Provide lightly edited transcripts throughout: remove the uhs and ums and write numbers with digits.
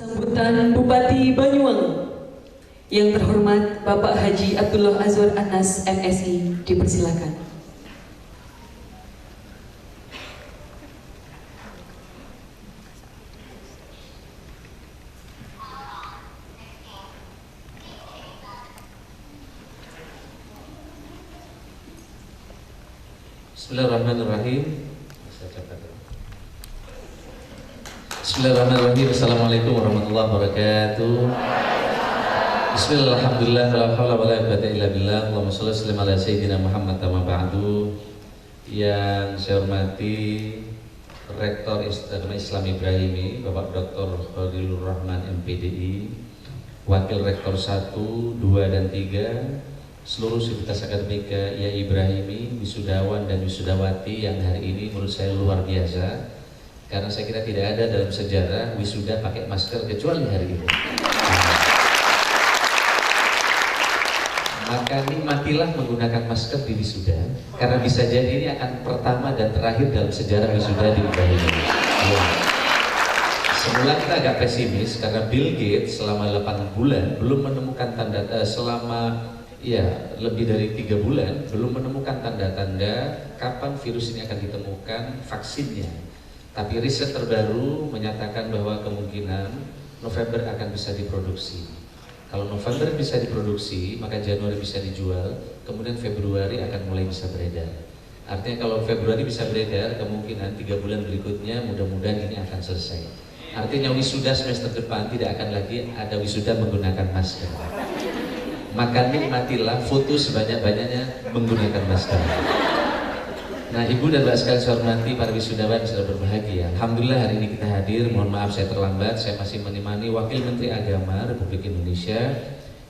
Sambutan Bupati Banyuwangi yang terhormat Bapak Haji Abdullah Azwar Anas MSI dipersilakan. Bismillahirrahmanirrahim. Bismillahirrahmanirrahim. Assalamualaikum warahmatullahi wabarakatuh. Bismillah, alhamdulillah, la haula wala quwwata illa billah. Allahumma shalli wa sallim ala sayyidina Muhammad wa ba'du. Yang saya hormati Rektor Institut Islam Ibrahimi, Bapak Dr. Khalilur Rahman MPDI, Wakil Rektor 1, 2, dan 3, seluruh sivitas akademika IA Ibrahimi, wisudawan dan wisudawati yang hari ini menurut saya luar biasa, karena saya kira tidak ada dalam sejarah wisuda pakai masker kecuali hari ini. Maka nikmatilah menggunakan masker di wisuda, karena bisa jadi ini akan pertama dan terakhir dalam sejarah wisuda di Ibrahimi. Semula kita agak pesimis karena Bill Gates selama 8 bulan belum menemukan tanda lebih dari 3 bulan belum menemukan tanda-tanda kapan virus ini akan ditemukan vaksinnya. Tapi riset terbaru menyatakan bahwa kemungkinan November akan bisa diproduksi. Kalau November bisa diproduksi, maka Januari bisa dijual, kemudian Februari akan mulai bisa beredar. Artinya kalau Februari bisa beredar, kemungkinan 3 bulan berikutnya mudah-mudahan ini akan selesai. Artinya wisuda semester depan tidak akan lagi ada wisuda menggunakan masker. Maka nikmatilah foto sebanyak-banyaknya menggunakan masker. Nah, Ibu dan Mbak sekalian saya hormati, para wisudawan sudah berbahagia. Alhamdulillah hari ini kita hadir. Mohon maaf saya terlambat. Saya masih menemani Wakil Menteri Agama Republik Indonesia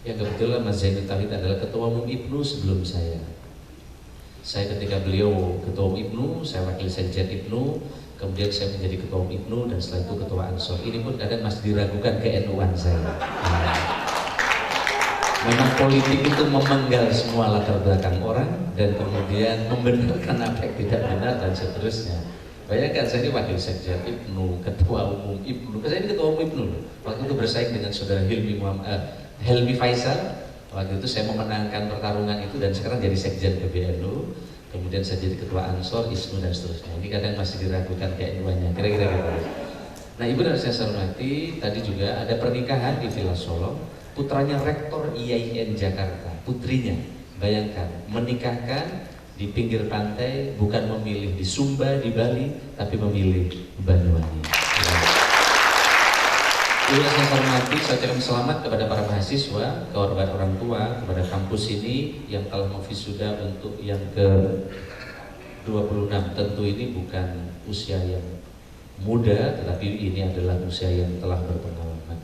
yang kebetulan Mas Zainud Tauhid adalah Ketua Umum IPNU sebelum saya. Saya ketika beliau Ketua Umum IPNU, saya wakil Sekjen IPNU, kemudian saya menjadi Ketua Umum IPNU dan setelah itu Ketua Ansor. Ini pun kadang masih diragukan ke-NU-an saya. Memang politik itu memenggal semua latar belakang orang dan kemudian membenarkan apa yang tidak benar dan seterusnya. Bayangkan saya ini wakil sekjen IPNU, ketua umum IPNU. Saya ini ketua umum IPNU. Waktu itu bersaing dengan saudara Helmi Faisal. Waktu itu saya memenangkan pertarungan itu dan sekarang jadi sekjen PBNU. Kemudian saya jadi ketua Ansor, ISNU dan seterusnya. Ini kadang masih diragukan KNU-nya. Kira-kira gitu. Nah, Ibu dan saya hormati, tadi juga ada pernikahan di Villa Solo. Putranya Rektor IAIN Jakarta, putrinya, bayangkan, menikahkan di pinggir pantai, bukan memilih di Sumba, di Bali, tapi memilih Banyuwangi. Ibu saya hormati, saya ucapkan selamat kepada para mahasiswa, kepada orang tua, kepada kampus ini yang telah memwisuda untuk yang ke-26. Tentu ini bukan usia yang muda, tetapi ini adalah usia yang telah berpengalaman.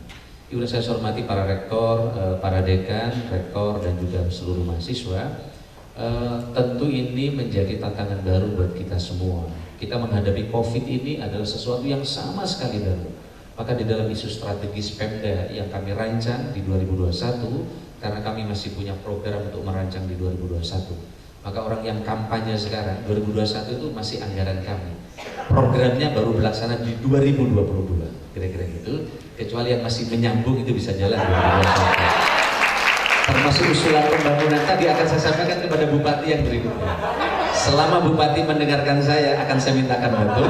Ibu dan saya hormati para rektor, para dekan, rektor dan juga seluruh mahasiswa. Tentu ini menjadi tantangan baru buat kita semua. Kita menghadapi COVID ini adalah sesuatu yang sama sekali baru. Maka di dalam isu strategis Pemda yang kami rancang di 2021, karena kami masih punya program untuk merancang di 2021. Maka orang yang kampanye sekarang 2021 itu masih anggaran kami. Programnya baru berlaksana di 2022, kira-kira gitu. Kecuali yang masih menyambung itu bisa jalan 2021. Termasuk usulan pembangunan tadi akan saya sampaikan kepada Bupati yang berikutnya. Selama Bupati mendengarkan saya, akan saya mintakan betul.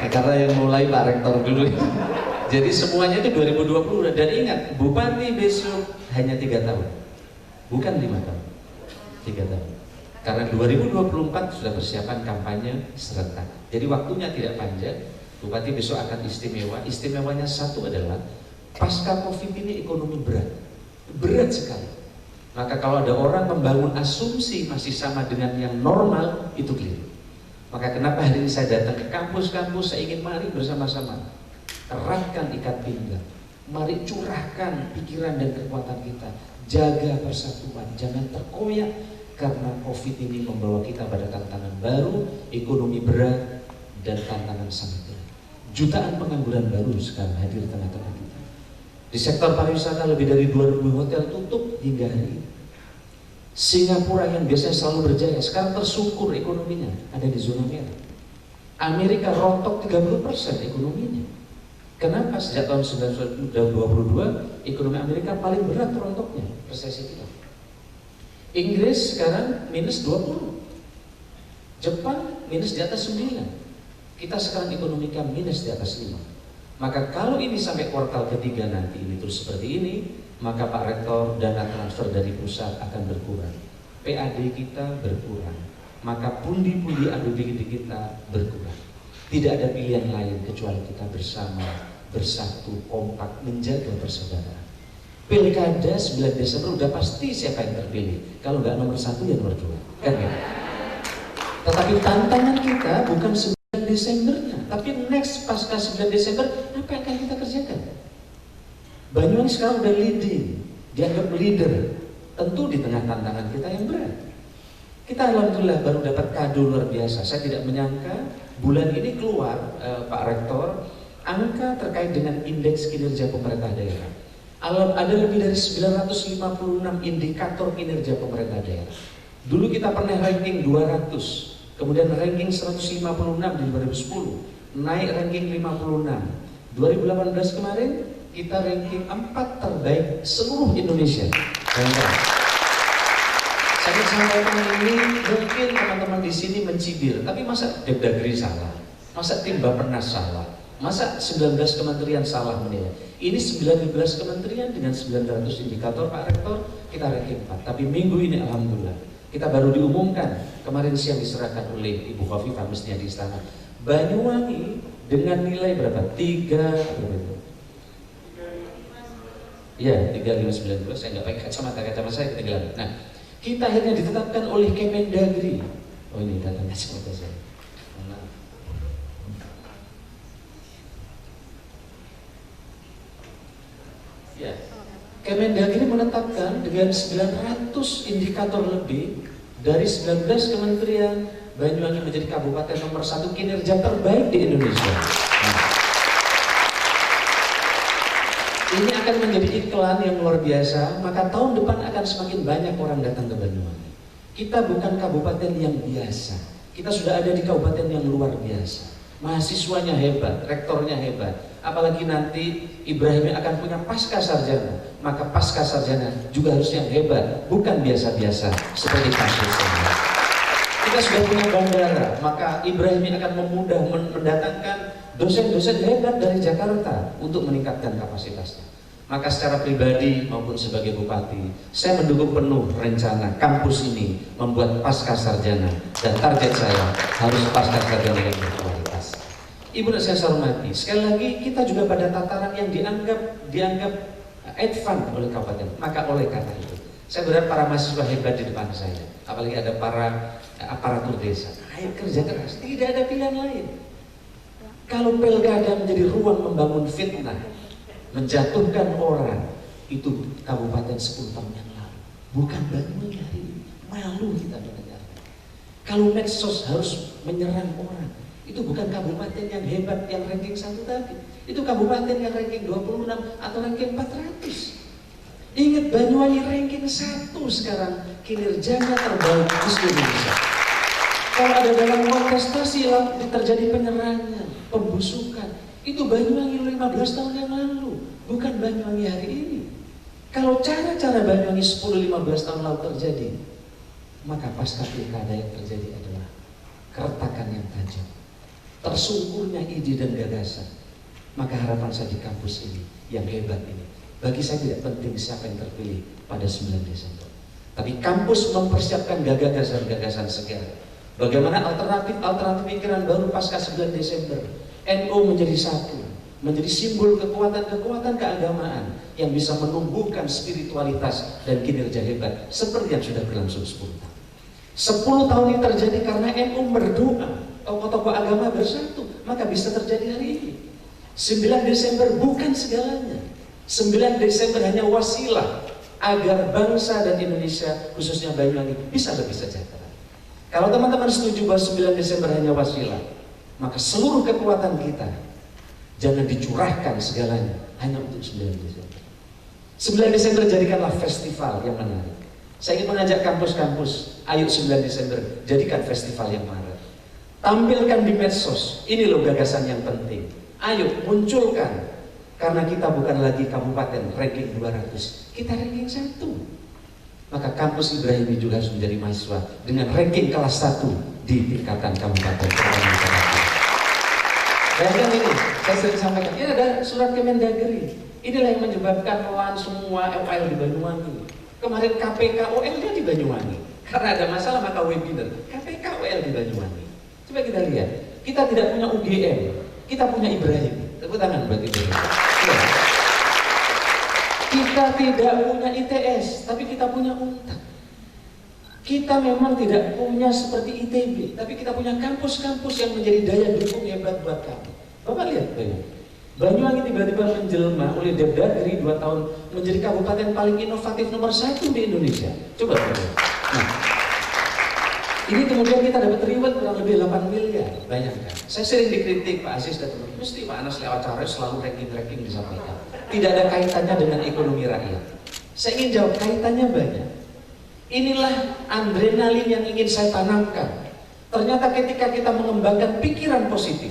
Karena yang mulai Pak Rektor dulu. Jadi semuanya itu 2020. Dan ingat, Bupati besok hanya 3 tahun, bukan 5 tahun, 3 tahun. Karena 2024 sudah persiapan kampanye serentak. Jadi waktunya tidak panjang. Bupati besok akan istimewa. Istimewanya satu adalah pasca COVID ini ekonomi berat sekali. Maka kalau ada orang membangun asumsi masih sama dengan yang normal, itu keliru. Maka kenapa hari ini saya datang ke kampus-kampus, saya ingin mari bersama-sama eratkan ikat pinggang, mari curahkan pikiran dan kekuatan kita, jaga persatuan, jangan terkoyak karena COVID ini membawa kita pada tantangan baru, ekonomi berat dan tantangan sangat berat. Jutaan pengangguran baru sekarang hadir di tengah-tengah kita. Di sektor pariwisata lebih dari 2000 hotel tutup hingga hari ini. Singapura yang biasanya selalu berjaya sekarang tersungkur ekonominya, ada di zona merah. Amerika rontok 30% ekonominya. Kenapa sejak tahun 1922 ekonomi Amerika paling berat rontoknya, resesi kita. Inggris sekarang minus 20, Jepang minus di atas 9, kita sekarang ekonomi kita minus di atas 5. Maka kalau ini sampai kuartal ketiga nanti ini terus seperti ini, maka Pak Rektor dana transfer dari pusat akan berkurang, PAD kita berkurang, maka pundi-pundi APBD kita berkurang. Tidak ada pilihan lain kecuali kita bersama, bersatu, kompak, menjaga persaudaraan. Pilkada 9 Desember udah pasti siapa yang terpilih. Kalau nggak nomor 1 ya nomor 2, kan ya? Tetapi tantangan kita bukan 9 Desembernya, tapi next pasca 9 Desember apa yang akan kita kerjakan? Banyuwangi sekarang udah leading, dianggap leader, tentu di tengah tantangan kita yang berat. Kita alhamdulillah baru dapat kado luar biasa. Saya tidak menyangka bulan ini keluar Pak Rektor angka terkait dengan indeks kinerja pemerintah daerah. Ada lebih dari 956 indikator kinerja pemerintah daerah. Dulu kita pernah ranking 200, kemudian ranking 156 di 2010, naik ranking 56. 2018 kemarin kita ranking 4 terbaik seluruh Indonesia. Saya sampaikan ini mungkin teman-teman di sini mencibir, tapi masa Depdagri salah, masa tim Bappenas salah, masa 19 kementerian salah menilai. Ini 19 kementerian dengan 900 indikator Pak Rektor, kita ranking 4. Tapi minggu ini alhamdulillah kita baru diumumkan, kemarin siang diserahkan oleh Ibu Khofifah mestinya di istana, Banyuwangi dengan nilai berapa? 3 ya 3590. Saya nggak pakai kacamata saya ketinggalan. Nah, kita akhirnya ditetapkan oleh Kemendagri. Oh ini datangnya kacamata saya. Ya, Kemendagri menetapkan dengan 900 indikator lebih dari 19 kementerian, Banyuwangi menjadi kabupaten nomor 1 kinerja terbaik di Indonesia. Ini akan menjadi iklan yang luar biasa, maka tahun depan akan semakin banyak orang datang ke Banyuwangi. Kita bukan kabupaten yang biasa, kita sudah ada di kabupaten yang luar biasa. Mahasiswanya hebat, rektornya hebat, apalagi nanti Ibrahim akan punya pasca sarjana, maka pasca sarjana juga harus yang hebat, bukan biasa-biasa seperti kasus ini. Kita sudah punya bandara, maka Ibrahim akan memudah mendatangkan dosen-dosen hebat dari Jakarta untuk meningkatkan kapasitasnya. Maka secara pribadi maupun sebagai bupati, saya mendukung penuh rencana kampus ini membuat pasca sarjana, dan target saya harus pasca sarjana yang berkualitas. Ibu dan saya hormati, sekali lagi kita juga pada tataran yang dianggap advance oleh kabupaten. Maka oleh karena itu, saya berharap para mahasiswa hebat di depan saya, apalagi ada para aparatur desa, ayo kerja keras, tidak ada pilihan lain. Kalau pilkada menjadi ruang membangun fitnah, menjatuhkan orang, itu kabupaten 10 tahun yang lalu, bukan Banyuwangi hari ini. Malu kita mendengar. Kalau medsos harus menyerang orang, itu bukan kabupaten yang hebat yang ranking 1 tadi. Itu kabupaten yang ranking 26 atau ranking 400. Ingat, Banyuwangi ranking 1 sekarang, kinerjanya terbaik di seluruh Indonesia. Kalau ada dalam kontestasi terjadi penyerangan, pembusukan, itu Banyuwangi 15 tahun yang lalu, bukan Banyuwangi hari ini. Kalau cara-cara Banyuwangi 10-15 tahun lalu terjadi, maka pasca pilkada yang terjadi adalah keretakan yang tajam, tersungkurnya ide dan gagasan. Maka harapan saya di kampus ini yang hebat ini, bagi saya tidak penting siapa yang terpilih pada 9 Desember, tapi kampus mempersiapkan gagasan-gagasan segar. Bagaimana alternatif pikiran baru pasca 9 Desember. NU menjadi satu, menjadi simbol kekuatan keagamaan yang bisa menumbuhkan spiritualitas dan kinerja hebat seperti yang sudah berlangsung 10 tahun. 10 tahun ini terjadi karena NU berdoa, tokoh-tokoh agama bersatu, maka bisa terjadi hari ini. 9 Desember bukan segalanya. 9 Desember hanya wasilah agar bangsa dan Indonesia, khususnya Banyuwangi, bisa lebih sejahtera. Kalau teman-teman setuju bahwa 9 Desember hanya wasilah, maka seluruh kekuatan kita jangan dicurahkan segalanya hanya untuk 9 Desember. 9 Desember jadikanlah festival yang menarik. Saya ingin mengajak kampus-kampus, ayo 9 Desember jadikan festival yang menarik. Tampilkan di medsos, ini loh gagasan yang penting. Ayo munculkan, karena kita bukan lagi kabupaten ranking 200, kita ranking 1. Maka kampus Ibrahimi juga harus menjadi mahasiswa dengan ranking kelas 1 di tingkatan kabupaten. Bayangkan ini, saya sering sampaikan, ini ada surat Kemendagri. Inilah yang menyebabkan lawan semua OL di Banyuwangi. Kemarin KPK OL-nya di Banyuwangi. Karena ada masalah maka webinar, KPK OL di Banyuwangi. Coba kita lihat, kita tidak punya UGM, kita punya Ibrahim. Tepuk tangan buat Ibrahim. Ya. Kita tidak punya ITS, tapi kita punya UNTAD. Kita memang tidak punya seperti ITB, tapi kita punya kampus-kampus yang menjadi daya dukung hebat buat kami. Bapak lihat, Banyuwangi tiba-tiba menjelma oleh Depdagri 2 tahun menjadi kabupaten paling inovatif nomor 1 di Indonesia. Coba lihat. Nah, ini kemudian kita dapat reward kurang lebih 8 miliar. Bayangkan. Saya sering dikritik Pak Aziz dan teman-teman, mesti Pak Anas lewat cara selalu ranking-ranking disampaikan. Tidak ada kaitannya dengan ekonomi rakyat. Saya ingin jawab, kaitannya banyak. Inilah adrenalin yang ingin saya tanamkan. Ternyata ketika kita mengembangkan pikiran positif,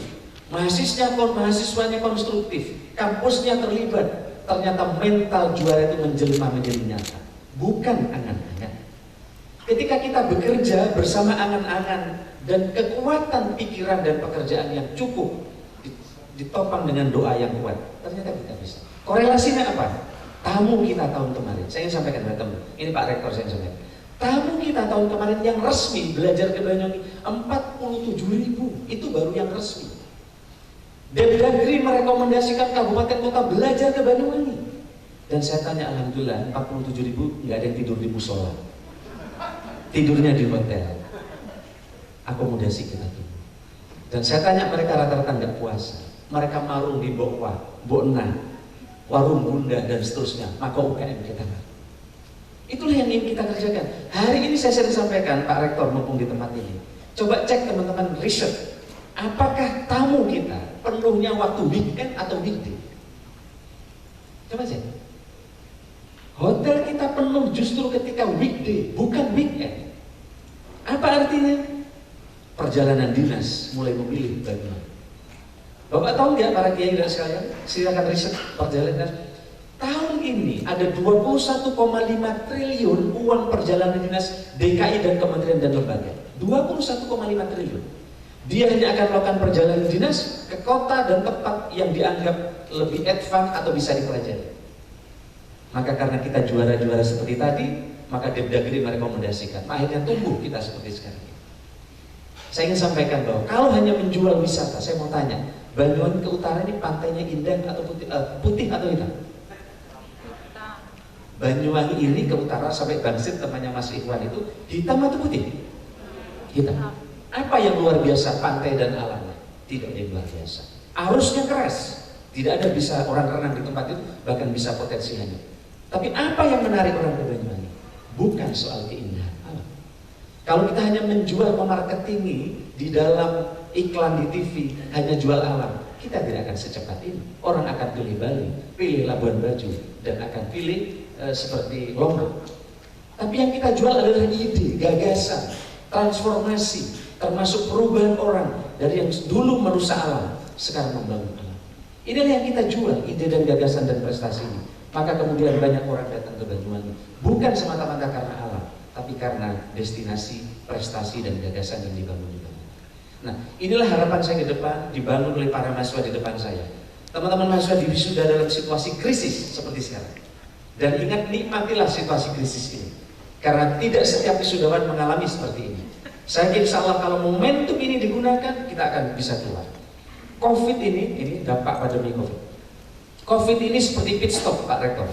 mahasiswanya konstruktif, kampusnya terlibat, ternyata mental juara itu menjelma menjadi nyata, bukan angan-angan. Ketika kita bekerja bersama angan-angan dan kekuatan pikiran dan pekerjaan yang cukup ditopang dengan doa yang kuat, ternyata kita bisa. Korelasinya apa? Tamu kita tahun kemarin, saya ingin sampaikan kepada teman, ini Pak Rektor saya sampaikan. Tamu kita tahun kemarin yang resmi belajar ke Banyuwangi 47.000, itu baru yang resmi. Depdagri merekomendasikan kabupaten kota belajar ke Banyuwangi. Dan saya tanya, alhamdulillah 47.000 nggak ada yang tidur di musola, tidurnya di hotel. Akomodasi kita tuh. Dan saya tanya mereka rata-rata nggak puasa. Mereka marung di Bokwa, Bokna, warung Bunda dan seterusnya. Maka UKM kita nggak. Itulah yang ingin kita kerjakan. Hari ini saya sering sampaikan, Pak Rektor mumpung di tempat ini. Coba cek teman-teman riset. Apakah tamu kita penuhnya waktu weekend atau weekday? Coba cek. Hotel kita penuh justru ketika weekday, bukan weekend. Apa artinya? Perjalanan dinas mulai memilih Banyuwangi. Bapak tahu nggak para kiai dan sekalian? Silakan riset perjalanan dinas. Tahun ini ada 21,5 triliun uang perjalanan dinas DKI dan kementerian dan lembaga. 21,5 triliun. Dia hanya akan melakukan perjalanan dinas ke kota dan tempat yang dianggap lebih advance atau bisa dipelajari. Maka karena kita juara-juara seperti tadi, maka Depdagri merekomendasikan. Akhirnya tumbuh kita seperti sekarang. Saya ingin sampaikan bahwa kalau hanya menjual wisata, saya mau tanya, Banyuwangi ke utara ini pantainya indah atau putih atau hitam? Banyuwangi ini ke utara sampai Bangsir temannya Mas Ikhwan itu hitam atau putih? Hitam. Apa yang luar biasa pantai dan alamnya? Tidak ada yang luar biasa. Arusnya keras, tidak ada bisa orang renang di tempat itu, bahkan bisa potensi hanyut. Tapi apa yang menarik orang ke Banyuwangi? Bukan soal keindahan alam. Kalau kita hanya menjual memarketingi di dalam iklan di TV, hanya jual alam, kita tidak akan secepat ini. Orang akan pilih Bali, pilih Labuan Bajo, dan akan pilih seperti Lombok. Tapi yang kita jual adalah ide, gagasan, transformasi, termasuk perubahan orang dari yang dulu merusak alam, sekarang membangun alam. Inilah yang kita jual, ide dan gagasan dan prestasi ini. Maka kemudian banyak orang datang ke Banyuwangi, bukan semata-mata karena alam, tapi karena destinasi, prestasi dan gagasan yang dibangun di Banyuwangi. Nah, inilah harapan saya ke depan, dibangun oleh para mahasiswa di depan saya. Teman-teman mahasiswa di wisuda dalam situasi krisis seperti sekarang. Dan ingat, nikmatilah situasi krisis ini. Karena tidak setiap wisudawan mengalami seperti ini. Saya yakin insya Allah kalau momentum ini digunakan, kita akan bisa keluar. Covid ini dampak pandemi Covid. Covid ini seperti pit stop Pak Rektor.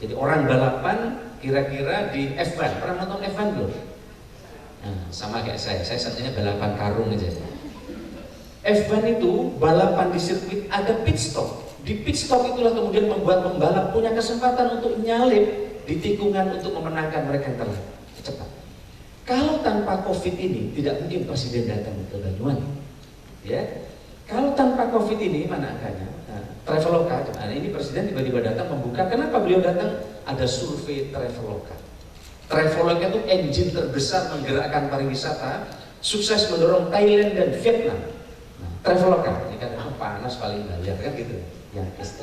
Jadi orang balapan kira-kira di F1. Pernah nonton F1 belum? Nah, sama kayak saya satunya balapan karung aja. F1 itu balapan di sirkuit ada pit stop. Di pit stop itulah kemudian membuat pembalap punya kesempatan untuk nyalip di tikungan untuk memenangkan mereka yang telah cepat. Kalau tanpa Covid ini tidak mungkin presiden datang ke Banyuwangi. Ya, kalau tanpa Covid ini mana angkanya? Nah, Traveloka, nah ini presiden tiba-tiba datang membuka. Kenapa beliau datang? Ada survei Traveloka. Traveloka itu engine terbesar menggerakkan pariwisata, sukses mendorong Thailand dan Vietnam. Nah, Traveloka, ini kan panas paling bayar kan gitu,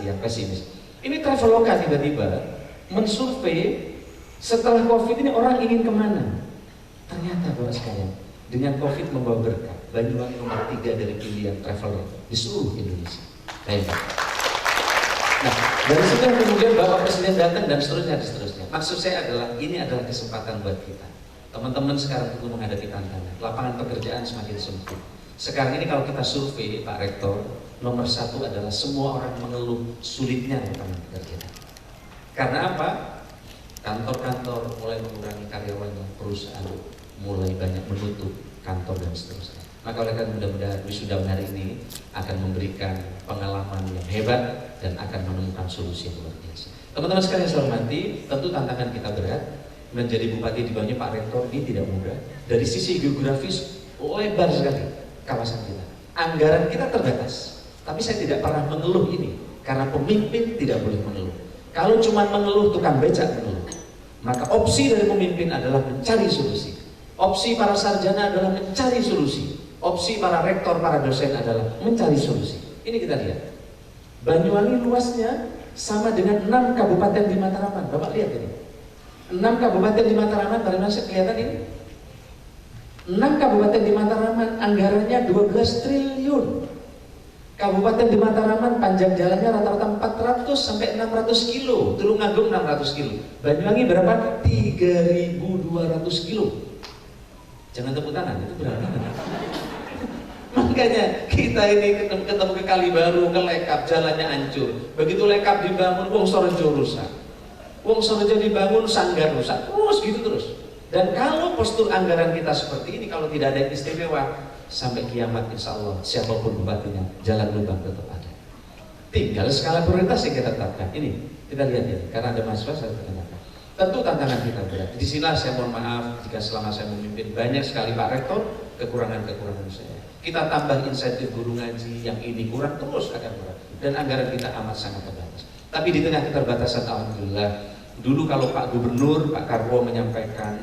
yang pesimis. Ini Traveloka tiba-tiba mensurvei setelah COVID ini orang ingin kemana. Ternyata Bapak sekalian, dengan COVID membawa berkah, Banyuwangi nomor 3 dari pilihan traveler di seluruh Indonesia. Nah, dari situ kemudian Bapak Presiden datang dan seterusnya. Maksud saya adalah ini adalah kesempatan buat kita. Teman-teman sekarang perlu menghadapi tantangan. Lapangan pekerjaan semakin sempit. Sekarang ini kalau kita survei Pak Rektor, nomor 1 adalah semua orang mengeluh sulitnya lapangan pekerjaan. Karena apa? Kantor-kantor mulai mengurangi karyawannya, perusahaan mulai banyak menutup kantor dan seterusnya. Maka oleh karena mudah-mudahan wisuda hari ini akan memberikan pengalaman yang hebat dan akan menemukan solusi yang luar biasa. Teman-teman sekalian saya hormati, tentu tantangan kita berat. Menjadi bupati di Banyuwangi Pak Rektor ini tidak mudah. Dari sisi geografis lebar sekali kawasan kita. Anggaran kita terbatas. Tapi saya tidak pernah mengeluh ini karena pemimpin tidak boleh mengeluh. Kalau cuma mengeluh tukang becak mengeluh. Maka opsi dari pemimpin adalah mencari solusi. Opsi para sarjana adalah mencari solusi. Opsi para rektor, para dosen adalah mencari solusi. Ini kita lihat. Banyuwangi luasnya sama dengan 6 kabupaten di Mataraman. Bapak lihat ini. 6 kabupaten di Mataraman, dari mana kelihatan ini? 6 kabupaten di Mataraman anggarannya 12 triliun. Kabupaten di Mataraman panjang jalannya rata-rata 400 sampai 600 kilo. Tulungagung 600 kilo. Banyuwangi berapa? 3.200 kilo. Jangan tepuk tangan, itu berapa? Makanya kita ini ketemu ke Kalibaru, ke Lekap, jalannya hancur. Begitu Lekap dibangun, Wong Sorjo rusak. Wong Sorjo dibangun, Sanggar rusak. Terus gitu terus. Dan kalau postur anggaran kita seperti ini, kalau tidak ada yang istimewa, sampai kiamat insya Allah, siapapun bupatinya, jalan lubang tetap ada. Tinggal skala prioritas yang kita tetapkan. Ini, kita lihat ya, karena ada mahasiswa saya terkenalkan. Tentu tantangan kita berat. Di sini saya mohon maaf jika selama saya memimpin banyak sekali Pak Rektor kekurangan-kekurangan saya. Kita tambah insentif guru ngaji, yang ini kurang terus akan kurang. Dan anggaran kita amat sangat terbatas. Tapi di tengah keterbatasan alhamdulillah, dulu kalau Pak Gubernur, Pak Karwo menyampaikan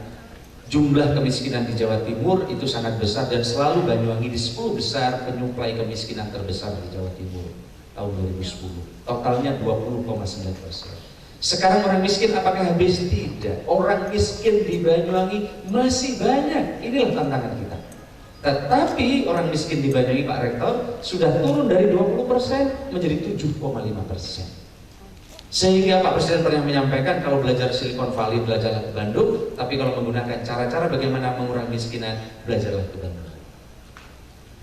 jumlah kemiskinan di Jawa Timur itu sangat besar dan selalu Banyuwangi di 10 besar penyuplai kemiskinan terbesar di Jawa Timur tahun 2010. Totalnya 20,9%. Sekarang orang miskin apakah habis? Tidak. Orang miskin di Banyuwangi masih banyak. Inilah tantangan kita. Tetapi orang miskin di Banyuwangi Pak Rektor sudah turun dari 20% menjadi 7,5%. Sehingga Pak Presiden pernah menyampaikan kalau belajar Silicon Valley belajarlah ke Bandung, tapi kalau menggunakan cara-cara bagaimana mengurangi miskinan belajarlah ke Bandung.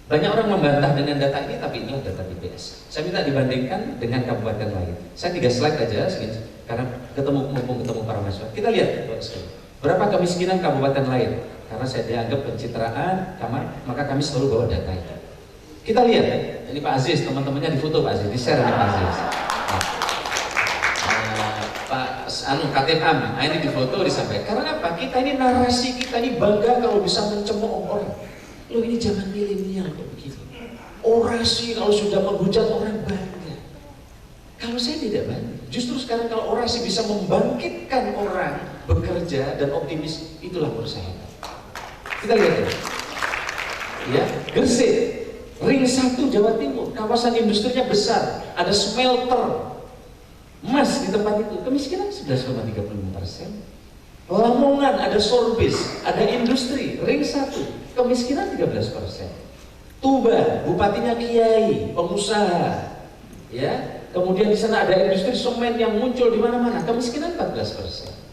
Banyak orang membantah dengan data ini, tapi ini data BPS. Saya minta dibandingkan dengan kabupaten lain. Saya 3 slide aja segini, karena mumpung ketemu para mahasiswa. Kita lihat berapa kemiskinan kabupaten lain. Karena saya dianggap pencitraan, maka kami selalu bawa data itu. Kita lihat, ini Pak Aziz, teman-temannya difoto Pak Aziz, di-share oleh Pak Aziz. Pak Katib Am, ini difoto disampaikan. Karena apa? Kita ini narasi kita ini bangga kalau bisa mencemooh orang. Loh ini zaman milenial kok begini. Orasi kalau sudah menghujat orang bangga. Kalau saya tidak bangga. Justru sekarang kalau orasi bisa membangkitkan orang bekerja dan optimis, itulah menurut saya. Kita lihat ya, Gresik, Ring 1 Jawa Timur, kawasan industrinya besar, ada smelter emas di tempat itu, kemiskinan 11,35%. Lamongan ada Sorbis, ada industri, Ring 1, kemiskinan 13%. Tuban, bupatinya kiai, pengusaha, ya. Kemudian di sana ada industri semen yang muncul di mana-mana, kemiskinan 14%.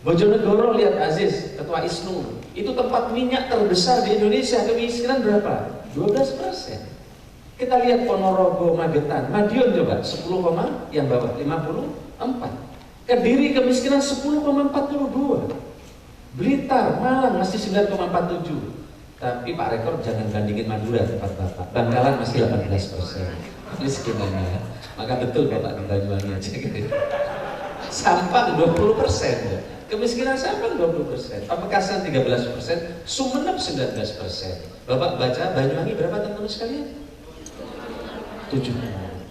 Bojonegoro, lihat Aziz, Ketua ISNU, itu tempat minyak terbesar di Indonesia, kemiskinan berapa? 12%. Kita lihat Ponorogo, Magetan, Madiun coba 10, yang bawah 54. Kediri kemiskinan 10,42. Blitar, Malang masih 9,47. Tapi Pak Rektor jangan bandingin Madura tempat Bapak. Bangkalan masih 18% miskinannya. Maka betul Bapak di Banyuwangi aja gitu. Sampang 20%. Kemiskinan Sampang 20%, Pamekasan 13%, Sumeneb 19%. Bapak baca Banyuwangi berapa teman-teman sekalian? 7.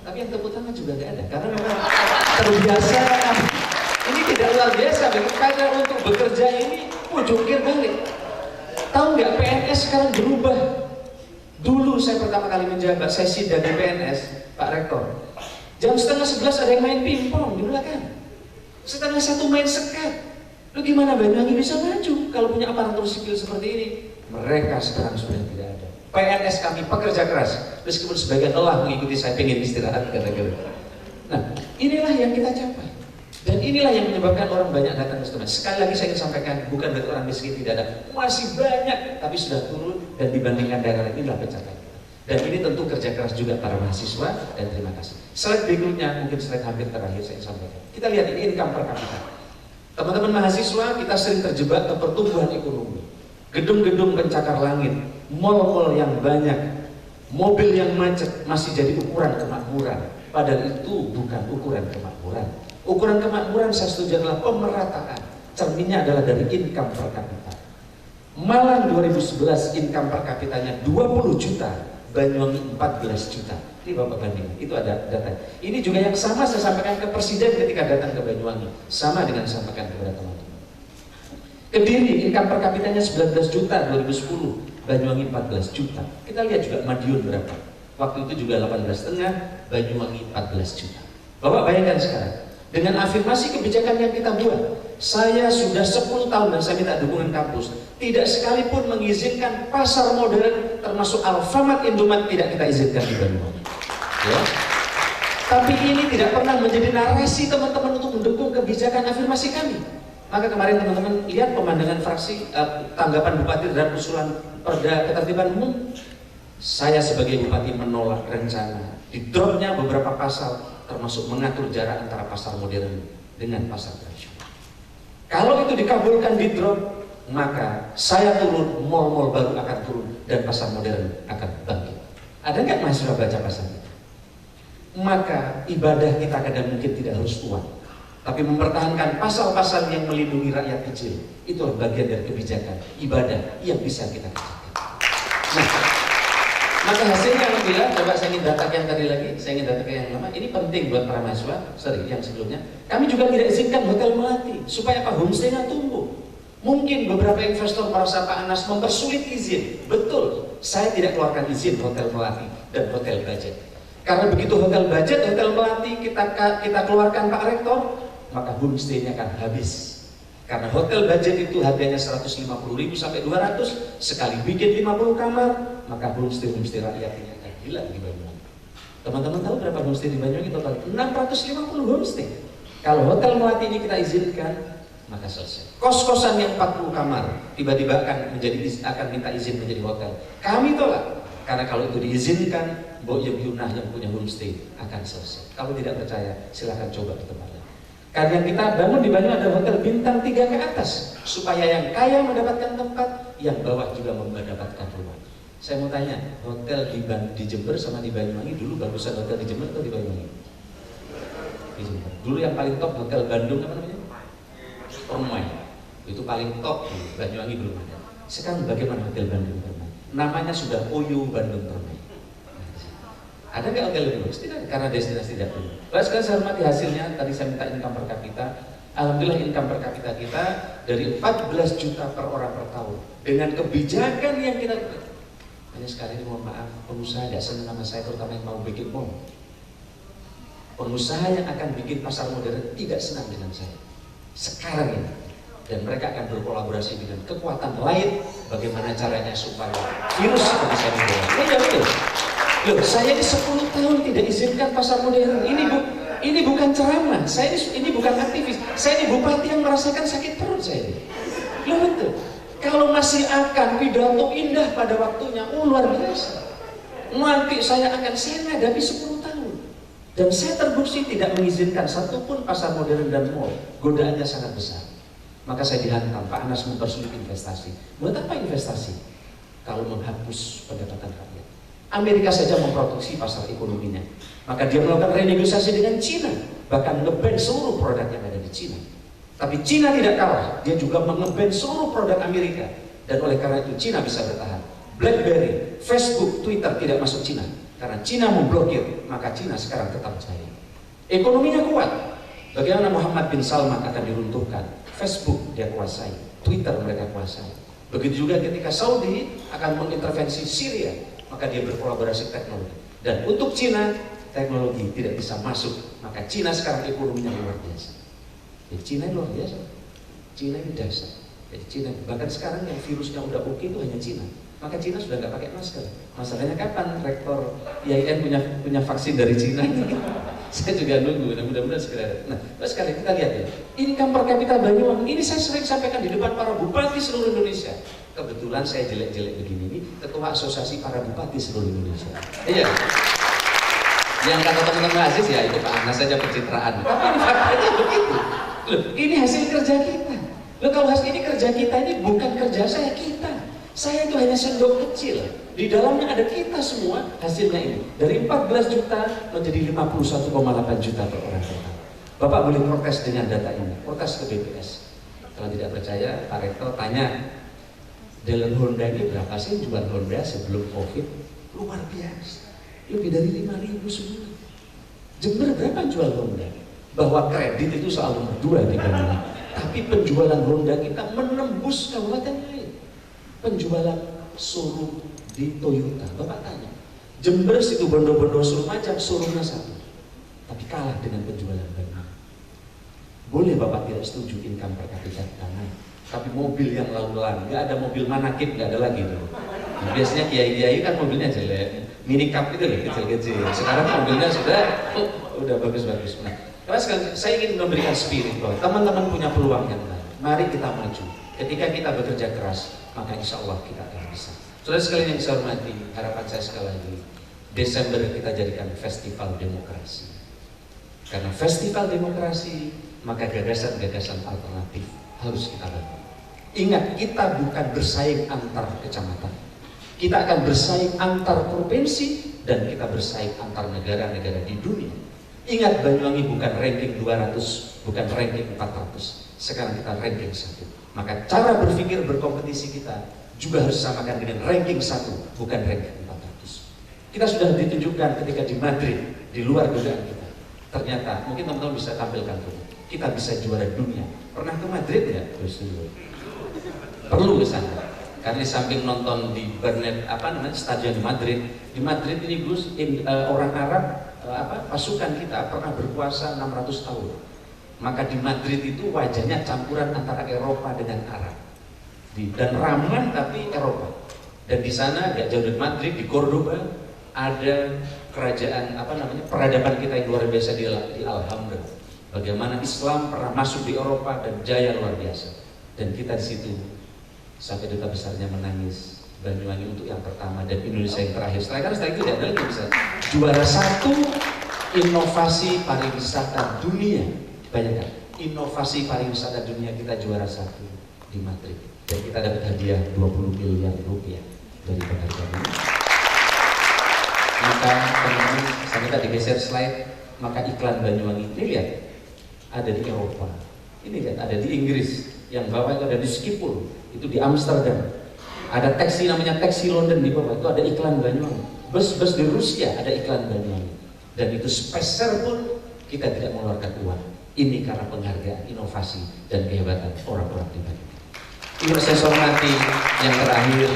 Tapi yang tepuk tangan juga nggak ada, karena memang terbiasa. Ini tidak luar biasa, karena untuk bekerja ini jungkir balik. Tahu nggak PNS sekarang berubah Dulu saya pertama kali menjabat, saya sidang di PNS, Pak Rektor. Jam setengah 11 ada yang main pingpong di belakang. Setengah 1 main sekat. Lu gimana Banyuwangi bisa maju kalau punya aparatur sipil seperti ini? Mereka sekarang sudah tidak ada. PNS kami pekerja keras, meskipun sebagian lelah mengikuti saya pengen istirahat kata-kata. Nah, inilah yang kita capai. Dan inilah yang menyebabkan orang banyak datang ke Setempat. Sekali lagi saya ingin sampaikan, bukan berarti orang miskin tidak ada, masih banyak, tapi sudah turun dan dibandingkan daerah lain inilah pencapaian kita. Dan ini tentu kerja keras juga para mahasiswa dan terima kasih. Slide berikutnya, mungkin slide hampir terakhir saya ingin sampaikan. Kita lihat ini income per kapita. Teman-teman mahasiswa, kita sering terjebak ke pertumbuhan ekonomi. Gedung-gedung pencakar langit, mal-mal yang banyak, mobil yang macet masih jadi ukuran kemakmuran. Padahal itu bukan ukuran kemakmuran. Ukuran kemakmuran saya setuju adalah pemerataan. Cerminnya adalah dari income per kapita. Malang 2011 income per kapitanya 20 juta, Banyuwangi 14 juta. Ini Bapak banding, itu ada data. Ini juga yang sama saya sampaikan ke Presiden ketika datang ke Banyuwangi. Sama dengan saya sampaikan kepada teman-teman. Kediri income per kapitanya 19 juta 2010, Banyuwangi 14 juta. Kita lihat juga Madiun berapa. Waktu itu juga 18,5, Banyuwangi 14 juta. Bapak bayangkan sekarang, dengan afirmasi kebijakan yang kita buat, saya sudah 10 tahun dan saya minta dukungan kampus, tidak sekalipun mengizinkan pasar modern termasuk Alfamart, Indomaret tidak kita izinkan di Banyuwangi. Ya. Tapi ini tidak pernah menjadi narasi teman-teman untuk mendukung kebijakan afirmasi kami. Maka kemarin teman-teman lihat pemandangan fraksi tanggapan Bupati terhadap usulan Perda Ketertiban Umum. Saya sebagai Bupati menolak rencana di dropnya beberapa pasal, termasuk mengatur jarak antara pasar modern dengan pasar tradisional. Kalau itu dikabulkan di drop, maka saya turun, mal-mal baru akan turun dan pasar modern akan bangkit. Ada nggak mahasiswa baca pasal itu? Maka ibadah kita kadang mungkin tidak harus uang, tapi mempertahankan pasal-pasal yang melindungi rakyat kecil. Itulah bagian dari kebijakan ibadah yang bisa kita kerjakan. Nah, maka hasilnya alhamdulillah. Coba saya ingin data yang tadi lagi, saya ingin data yang lama. Ini penting buat para mahasiswa. Sorry, yang sebelumnya. Kami juga tidak izinkan hotel melati supaya apa? Homestay-nya tumbuh. Mungkin beberapa investor merasa Pak Anas mempersulit izin. Betul, saya tidak keluarkan izin hotel melati dan hotel budget. Karena begitu hotel budget, hotel melati kita keluarkan Pak Rektor, maka homestay-nya akan habis. Karena hotel budget itu harganya 150.000 sampai 200, sekali bikin 50 kamar, maka homestay rakyat ini akan hilang di Banyuwangi. Teman-teman tahu berapa homestay di Banyuwangi total? 650 homestay. Kalau hotel melati ini kita izinkan, maka selesai. Kos-kosan yang 40 kamar tiba-tiba akan minta izin menjadi hotel. Kami tolak. Karena kalau itu diizinkan, Mbok Yunah yang punya homestay akan selesai. Kalau tidak percaya, silakan coba di tempat lain. Karena yang kita bangun di Banyuwangi ada hotel bintang 3 ke atas, supaya yang kaya mendapatkan tempat, yang bawah juga mendapatkan rumah. Saya mau tanya, hotel di Jember sama di Banyuwangi dulu bagusan hotel di Jember atau di Banyuwangi? Di Jember. Dulu yang paling top hotel Bandung apa namanya? Permai. Itu paling top di Banyuwangi belum ada. Sekarang bagaimana hotel Bandung Permai? Namanya sudah Oyo Bandung Permai. Ada nggak hotel lebih bagus? Tidak, karena destinasi tidak perlu. Baik, sekarang saya hormati hasilnya. Tadi saya minta income per kapita. Alhamdulillah income per kapita kita dari 14 juta per orang per tahun. Dengan kebijakan yang kita lakukan. Hanya sekali ini mohon maaf, pengusaha tidak senang sama saya, terutama yang mau bikin mall. Pengusaha yang akan bikin pasar modern tidak senang dengan saya. Sekarang ini. Dan mereka akan berkolaborasi dengan kekuatan lain. Bagaimana caranya supaya virus itu bisa dibawa. Ini betul. Loh, saya ini 10 tahun tidak izinkan pasar modern. Ini bukan ceramah. Ini bukan aktivis. Saya ini bupati yang merasakan sakit perut saya ini. Loh betul. Kalau masih akan pidato indah pada waktunya, luar biasa. Nanti saya menghadapi 10 tahun. Dan saya terbukti tidak mengizinkan satupun pasar modern dan mall. Godaannya sangat besar. Maka saya dihantam, Pak Anas mempersulit investasi. Buat apa investasi? Kalau menghapus pendapatan rakyat. Amerika saja memproduksi pasar ekonominya. Maka dia melakukan renegosiasi dengan Cina. Bahkan nge-ban seluruh produk yang ada di Cina. Tapi Cina tidak kalah. Dia juga nge-ban seluruh produk Amerika. Dan oleh karena itu Cina bisa bertahan. BlackBerry, Facebook, Twitter tidak masuk Cina. Karena Cina memblokir. Maka Cina sekarang tetap jaya. Ekonominya kuat. Bagaimana Muhammad bin Salman akan diruntuhkan? Facebook dia kuasai, Twitter mereka kuasai. Begitu juga ketika Saudi akan mengintervensi Syria, maka dia berkolaborasi teknologi. Dan untuk Cina, teknologi tidak bisa masuk, maka Cina sekarang ekonominya luar biasa. Jadi Cina luar biasa, Cina ini dasar. Jadi Cina, bahkan sekarang yang virusnya udah oke itu hanya Cina. Maka Cina sudah nggak pakai masker. Masalahnya kapan rektor IAIN punya vaksin dari Cina? Saya juga nunggu, mudah-mudahan segera. Nah, terus sekali kita lihat ya, income per kapita Banyuwangi ini saya sering sampaikan di depan para bupati seluruh Indonesia. Kebetulan saya jelek-jelek begini nih, ketua asosiasi para bupati seluruh Indonesia. Iya. Yang kata teman-teman Aziz ya itu Pak Anas saja pencitraan. Tapi faktanya begitu. Loh, ini hasil kerja kita. Loh, kalau hasil ini kerja kita ini bukan kerja saya, kita. Saya itu hanya sendok kecil. Di dalamnya ada kita semua, hasilnya ini. Dari 14 juta menjadi 51,8 juta per orang per tahun. Bapak boleh protes dengan data ini, protes ke BPS. Kalau tidak percaya, Pak Rektor tanya, dealer Honda ini berapa sih jual Honda sebelum Covid? Luar biasa. Lebih dari 5.000 semua. Jember berapa jual Honda? Bahwa kredit itu soal nomor 2 di Banyuwangi. Tapi penjualan Honda kita menembus kabupaten lain. Penjualan showroom di Toyota, Bapak tanya, Jember situ bondo-bondo suruh macam showroomnya satu, tapi kalah dengan penjualan Banyuwangi. Boleh Bapak tidak setuju income per kapita kita naik, tapi mobil yang lalu-lalu, nggak ada mobil manakib, nggak ada lagi tuh. Nah, biasanya kiai-kiai kan mobilnya jelek, mini cup itu loh kecil-kecil. Sekarang mobilnya udah bagus-bagus. Nah, saya ingin memberikan spirit bahwa teman-teman punya peluang yang baik. Mari kita maju. Ketika kita bekerja keras, maka insya Allah kita akan bisa. Saudara sekalian yang saya hormati, harapan saya sekali lagi, Desember kita jadikan festival demokrasi. Karena festival demokrasi, maka gagasan-gagasan alternatif harus kita bangun. Ingat, kita bukan bersaing antar kecamatan. Kita akan bersaing antar provinsi dan kita bersaing antar negara-negara di dunia. Ingat, Banyuwangi bukan ranking 200, bukan ranking 400. Sekarang kita ranking 1. Maka cara berpikir berkompetisi kita juga harus samakan dengan ranking 1, bukan ranking 400. Kita sudah ditunjukkan ketika di Madrid, di luar dugaan kita. Ternyata, mungkin teman-teman bisa tampilkan tuh, kita bisa juara dunia. Pernah ke Madrid ya? Perlu ke sana. Karena di samping nonton di stadion di Madrid ini Gus, orang Arab, pasukan kita pernah berkuasa 600 tahun. Maka di Madrid itu wajahnya campuran antara Eropa dengan Arab, dan ramah tapi Eropa. Dan di sana gak jauh dari Madrid, di Cordoba ada kerajaan peradaban kita yang luar biasa di Alhambra. Bagaimana Islam pernah masuk di Eropa dan jaya luar biasa. Dan kita di situ sampai duta besarnya menangis, Banyuwangi untuk yang pertama dan Indonesia yang terakhir. Setelah itu tidak ada lagi bisa juara 1 inovasi pariwisata dunia. Bayangkan, inovasi pariwisata dunia kita juara 1 di Madrid dan kita dapat hadiah 20 miliar rupiah dari penghargaan ini. Maka teman-teman, saya minta digeser slide. Maka iklan Banyuwangi ini lihat ada di Eropa, ini lihat ada di Inggris, yang bawah itu ada di Schiphol, itu di Amsterdam, ada taksi namanya taksi London di bawah itu ada iklan Banyuwangi, bus-bus di Rusia ada iklan Banyuwangi, dan itu spesial pun kita tidak mengeluarkan uang. Ini karena penghargaan, inovasi, dan kehebatan orang-orang di Banyuwangi. Ini saya hormati. Yang terakhir,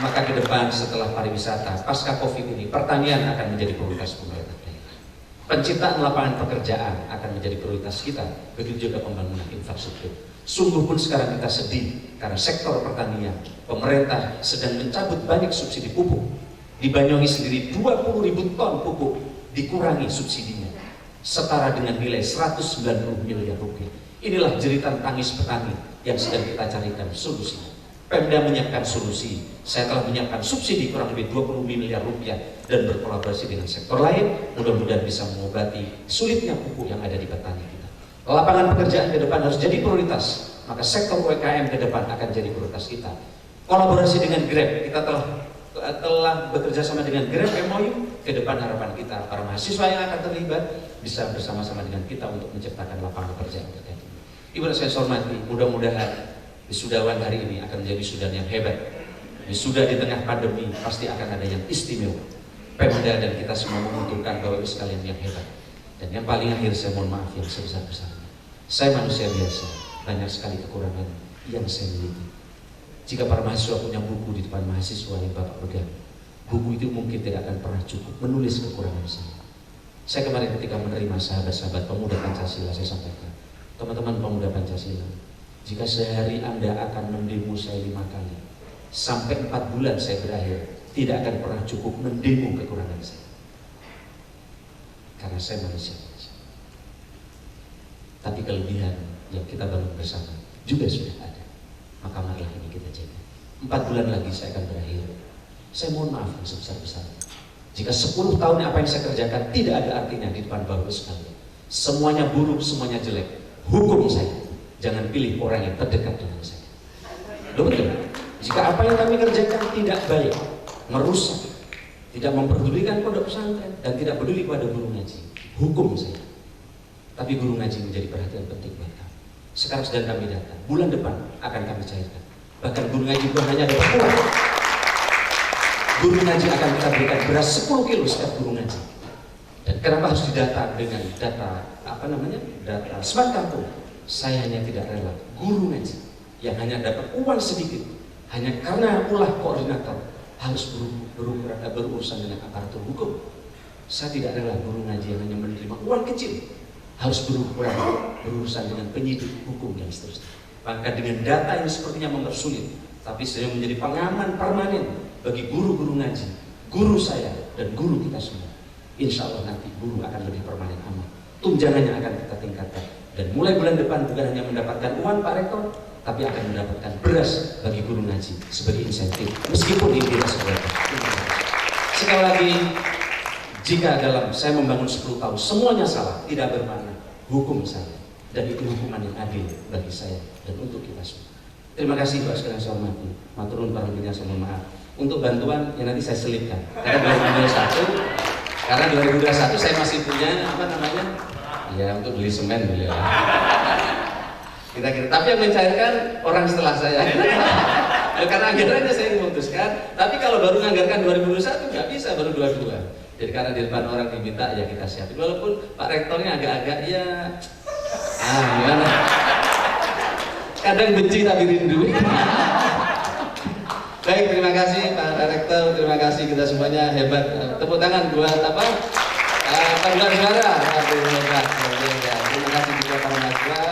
maka ke depan setelah pariwisata, pasca Covid ini, pertanian akan menjadi prioritas pemerintah daerah. Penciptaan lapangan pekerjaan akan menjadi prioritas kita, begitu juga pembangunan infrastruktur. Sungguh pun sekarang kita sedih karena sektor pertanian, pemerintah sedang mencabut banyak subsidi pupuk. Di Banyuwangi sendiri 20.000 ton pupuk dikurangi subsidinya, setara dengan nilai 190 miliar rupiah. Inilah jeritan tangis petani yang sedang kita carikan solusinya. Pemda menyiapkan solusi. Saya telah menyiapkan subsidi kurang lebih 20 miliar rupiah dan berkolaborasi dengan sektor lain, mudah-mudahan bisa mengobati sulitnya pupuk yang ada di petani kita. Lapangan pekerjaan ke depan harus jadi prioritas, maka sektor UMKM ke depan akan jadi prioritas kita. Kolaborasi dengan Grab, kita telah bekerja sama dengan Grab MOU. Ke depan harapan kita para mahasiswa yang akan terlibat bisa bersama-sama dengan kita untuk menciptakan lapangan pekerjaan terkait ini. Ibu dan saya hormati, mudah-mudahan wisudawan hari ini akan menjadi wisudawan yang hebat. Wisuda di tengah pandemi pasti akan ada yang istimewa. Pemda dan kita semua membutuhkan Bapak Ibu sekalian yang hebat. Dan yang paling akhir saya mohon maaf yang sebesar-besarnya. Saya manusia biasa, banyak sekali kekurangan yang saya miliki. Jika para mahasiswa punya buku di depan mahasiswa yang Bapak pegang, buku itu mungkin tidak akan pernah cukup menulis kekurangan saya. Saya kemarin ketika menerima sahabat-sahabat pemuda Pancasila, saya sampaikan, teman-teman pemuda Pancasila, jika sehari Anda akan mendemo saya 5 kali, sampai 4 bulan saya berakhir, tidak akan pernah cukup mendemo kekurangan saya. Karena saya manusia. Tapi kelebihan yang kita bangun bersama juga sudah ada. Maka marilah ini kita jaga. 4 bulan lagi saya akan berakhir. Saya mohon maaf yang sebesar-besarnya. Jika 10 tahun apa yang saya kerjakan tidak ada artinya di depan Bapak sekalian. Semuanya buruk, semuanya jelek. Hukum saya. Jangan pilih orang yang terdekat dengan saya. Betul? Jika apa yang kami kerjakan tidak baik, merusak, tidak memperdulikan pondok pesantren, dan tidak peduli kepada guru ngaji, hukum saya. Tapi guru ngaji menjadi perhatian penting buat kami. Sekarang sedang kami datang, bulan depan akan kami cairkan. Bahkan guru ngaji bukan hanya dapat uang, guru ngaji akan kita berikan beras 10 kilo setiap guru ngaji. Dan kenapa harus didata dengan data data smart kampung? Saya hanya tidak rela guru ngaji yang hanya dapat uang sedikit hanya karena ulah koordinator harus berurusan dengan aparatur hukum. Saya tidak rela guru ngaji yang hanya menerima uang kecil harus berurusan dengan penyidik hukum dan seterusnya. Maka dengan data yang sepertinya mempersulit, tapi saya menjadi pengaman permanen bagi guru-guru ngaji, guru saya dan guru kita semua. Insya Allah nanti guru akan lebih permanen aman. Tunjangannya akan kita tingkatkan. Dan mulai bulan depan bukan hanya mendapatkan uang Pak Rektor, tapi akan mendapatkan beras bagi guru ngaji sebagai insentif. Meskipun ini tidak seberapa. Sekali lagi, jika dalam saya membangun 10 tahun semuanya salah, tidak bermakna hukum saya. Dan itu hukuman yang adil bagi saya dan untuk kita semua. Terima kasih Pak sekalian saya hormati. Maturun para pimpinan saya mohon maaf. Untuk bantuan yang nanti saya selipkan. Karena 2021 saya masih punya ya untuk beli semen beliau. Kira-kira. Tapi yang mencairkan orang setelah saya. Karena anggarannya saya memutuskan. Tapi kalau baru menganggarkan 2021 nggak bisa, baru 22. Jadi karena di depan orang diminta ya kita siapin. Walaupun Pak Rektornya agak-agak ya gimana? Kadang benci tapi rindu. Baik, terima kasih Pak Rektor, terima kasih kita semuanya hebat. Tepuk tangan buat panggilan juara. Terima kasih juga para mahasiswa,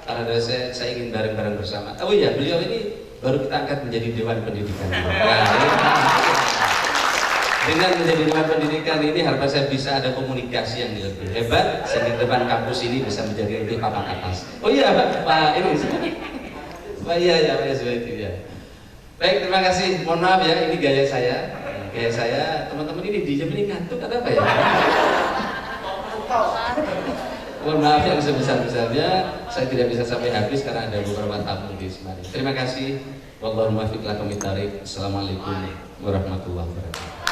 para dosen. Saya ingin bareng-bareng bersama. Oh iya, beliau ini baru kita angkat menjadi Dewan Pendidikan. Dengan menjadi Dewan Pendidikan ini harapan saya bisa ada komunikasi yang lebih hebat sehingga depan kampus ini bisa menjadi lebih papan atas. Oh iya Pak ini. Pak iya Pak SWT ya. Baik, terima kasih. Mohon maaf ya, ini gaya saya. Gaya saya, teman-teman ini di jam ini ngantuk atau apa ya? Mohon maaf yang sebesar-besarnya, saya tidak bisa sampai habis karena ada beberapa tamu di sini. Terima kasih. Wallahul muwaffiq ila aqwamit thoriq. Assalamualaikum warahmatullahi wabarakatuh.